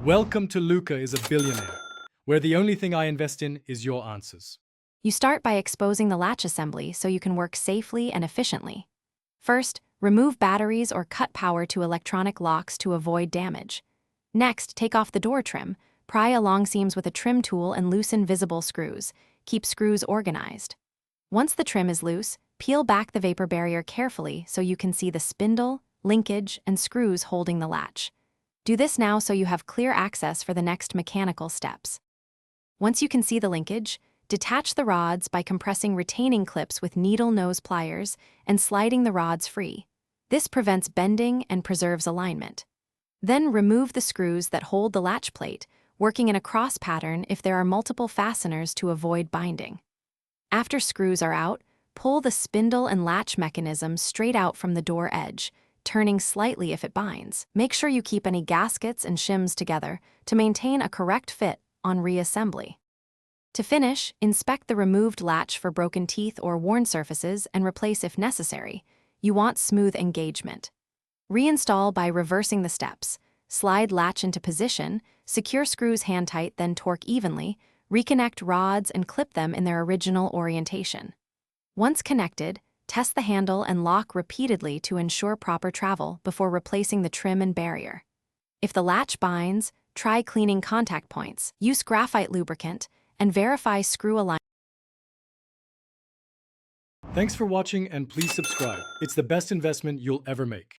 Welcome to Luca is a Billionaire, where the only thing I invest in is your answers. You start by exposing the latch assembly so you can work safely and efficiently. First, remove batteries or cut power to electronic locks to avoid damage. Next, take off the door trim, pry along seams with a trim tool and loosen visible screws. Keep screws organized. Once the trim is loose, peel back the vapor barrier carefully so you can see the spindle, linkage, and screws holding the latch. Do this now so you have clear access for the next mechanical steps. Once you can see the linkage, detach the rods by compressing retaining clips with needle nose pliers and sliding the rods free. This prevents bending and preserves alignment. Then remove the screws that hold the latch plate, working in a cross pattern if there are multiple fasteners to avoid binding. After screws are out, pull the spindle and latch mechanism straight out from the door edge, turning slightly if it binds. Make sure you keep any gaskets and shims together to maintain a correct fit on reassembly. To finish, inspect the removed latch for broken teeth or worn surfaces and replace if necessary. You want smooth engagement. Reinstall by reversing the steps. Slide latch into position, secure screws hand tight, then torque evenly, reconnect rods and clip them in their original orientation. Once connected, test the handle and lock repeatedly to ensure proper travel before replacing the trim and barrier. If the latch binds, try cleaning contact points, use graphite lubricant, and verify screw alignment. Thanks for watching and please subscribe. It's the best investment you'll ever make.